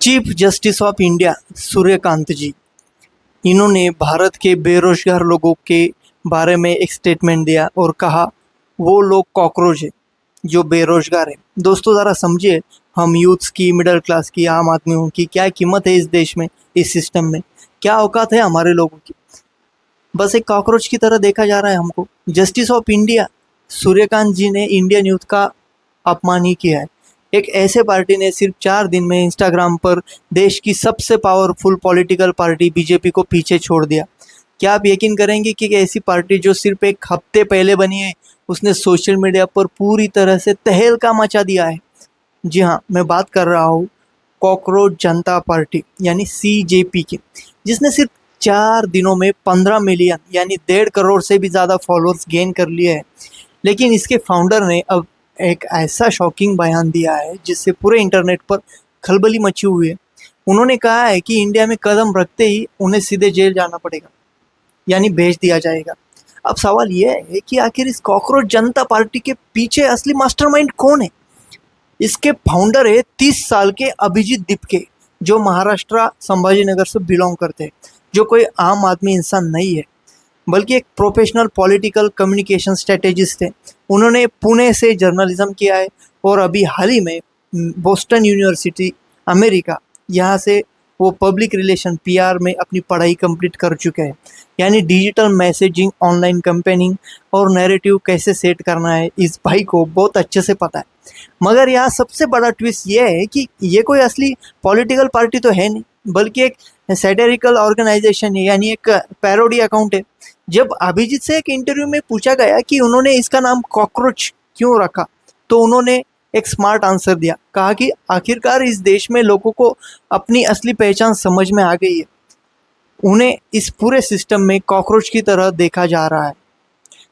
Chief Justice of India Suryakant ji, इन्होंने भारत के बेरोजगार लोगों के बारे में एक स्टेटमेंट दिया और कहा वो लोग कॉकरोच है जो बेरोजगार है। दोस्तों ज़रा समझिए, हम यूथ्स की, मिडिल क्लास की, आम आदमियों की क्या कीमत है इस देश में, इस सिस्टम में, क्या औकात है हमारे लोगों की। बस एक कॉकरोच की तरह देखा जा रहा है हमको। जस्टिस ऑफ इंडिया सूर्यकांत जी ने इंडियन यूथ का अपमान ही किया है। एक ऐसे पार्टी ने सिर्फ 4 दिन में इंस्टाग्राम पर देश की सबसे पावरफुल पॉलिटिकल पार्टी बीजेपी को पीछे छोड़ दिया। क्या आप यकीन करेंगे कि ऐसी पार्टी जो सिर्फ एक हफ्ते पहले बनी है, उसने सोशल मीडिया पर पूरी तरह से तहलका मचा दिया है। जी हाँ, मैं बात कर रहा हूँ कॉकरोच जनता पार्टी यानी सीजेपी की, जिसने सिर्फ 4 दिनों में 15 मिलियन यानी 1.5 करोड़ से भी ज़्यादा फॉलोअर्स गेन कर लिए हैं। लेकिन इसके फाउंडर ने अब एक ऐसा शॉकिंग बयान दिया है जिससे पूरे इंटरनेट पर खलबली मची हुई है। उन्होंने कहा है कि इंडिया में कदम रखते ही उन्हें सीधे जेल जाना पड़ेगा, यानी भेज दिया जाएगा। अब सवाल यह है कि आखिर इस कॉकरोच जनता पार्टी के पीछे असली मास्टरमाइंड कौन है। इसके फाउंडर है 30 साल के अभिजीत दिपके, जो महाराष्ट्र संभाजीनगर से बिलोंग करते हैं, जो कोई आम आदमी इंसान नहीं है बल्कि एक प्रोफेशनल पॉलिटिकल कम्युनिकेशन स्ट्रेटेजिस्ट है। उन्होंने पुणे से जर्नलिज्म किया है और अभी हाल ही में बोस्टन यूनिवर्सिटी अमेरिका, यहाँ से वो पब्लिक रिलेशन पीआर में अपनी पढ़ाई कंप्लीट कर चुके हैं। यानी डिजिटल मैसेजिंग, ऑनलाइन कैंपेनिंग और नैरेटिव कैसे सेट करना है, इस भाई को बहुत अच्छे से पता है। मगर यहाँ सबसे बड़ा ट्विस्ट ये है कि ये कोई असली पॉलिटिकल पार्टी तो है नहीं, बल्कि एक सैटेरिकल ऑर्गेनाइजेशन है, यानी एक पैरोडी अकाउंट है। जब अभिजीत से एक इंटरव्यू में पूछा गया कि उन्होंने इसका नाम कॉकरोच क्यों रखा, तो उन्होंने एक स्मार्ट आंसर दिया। कहा कि आखिरकार इस देश में लोगों को अपनी असली पहचान समझ में आ गई है। उन्हें इस पूरे सिस्टम में कॉकरोच की तरह देखा जा रहा है।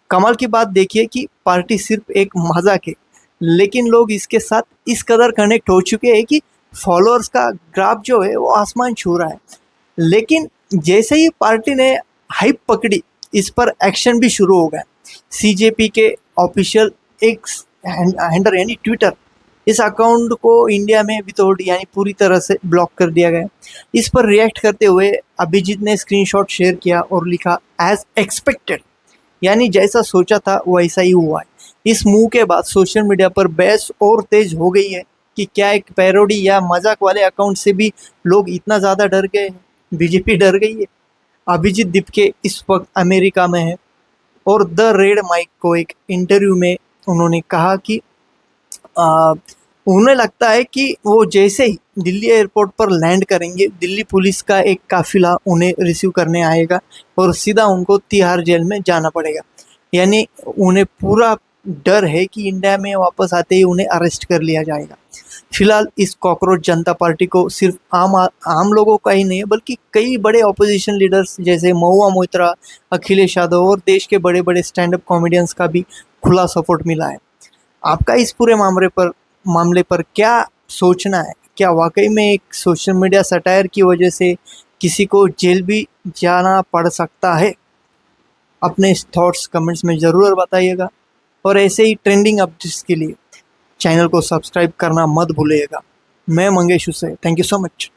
कमाल की बात देखिए कि पार्टी सिर्फ एक मजाक है, लेकिन लोग इसके साथ इस कदर कनेक्ट हो चुके हैं कि फॉलोअर्स का ग्राफ जो है वो आसमान छू रहा है। लेकिन जैसे ही पार्टी ने हाइप पकड़ी, इस पर एक्शन भी शुरू हो गया। सीजेपी के ऑफिशियल एक्स हैंडल यानी ट्विटर, इस अकाउंट को इंडिया में विदाउट यानी पूरी तरह से ब्लॉक कर दिया गया। इस पर रिएक्ट करते हुए अभिजीत ने स्क्रीनशॉट शेयर किया और लिखा एज एक्सपेक्टेड, यानी जैसा सोचा था वैसा ही हुआ है। इस मूव के बाद सोशल मीडिया पर बहस और तेज हो गई है कि क्या एक पैरोडी या मजाक वाले अकाउंट से भी लोग इतना ज़्यादा डर गए हैं, बीजेपी डर गई है। अभिजीत दिपके इस वक्त अमेरिका में है और द रेड माइक को एक इंटरव्यू में उन्होंने कहा कि उन्हें लगता है कि वो जैसे ही दिल्ली एयरपोर्ट पर लैंड करेंगे, दिल्ली पुलिस का एक काफिला उन्हें रिसीव करने आएगा और सीधा उनको तिहाड़ जेल में जाना पड़ेगा। यानी उन्हें पूरा डर है कि इंडिया में वापस आते ही उन्हें अरेस्ट कर लिया जाएगा। फिलहाल इस कॉकरोच जनता पार्टी को सिर्फ आम लोगों का ही नहीं है, बल्कि कई बड़े ऑपोजिशन लीडर्स जैसे महुआ मोइत्रा, अखिलेश यादव और देश के बड़े बड़े स्टैंड अप कॉमेडियंस का भी खुला सपोर्ट मिला है। आपका इस पूरे मामले पर क्या सोचना है? क्या वाकई में एक सोशल मीडिया सटायर की वजह से किसी को जेल भी जाना पड़ सकता है? अपने थॉट्स कमेंट्स में ज़रूर बताइएगा और ऐसे ही ट्रेंडिंग अपडेट्स के लिए चैनल को सब्सक्राइब करना मत भूलिएगा। मैं Mangesh Hussain, thank you so much.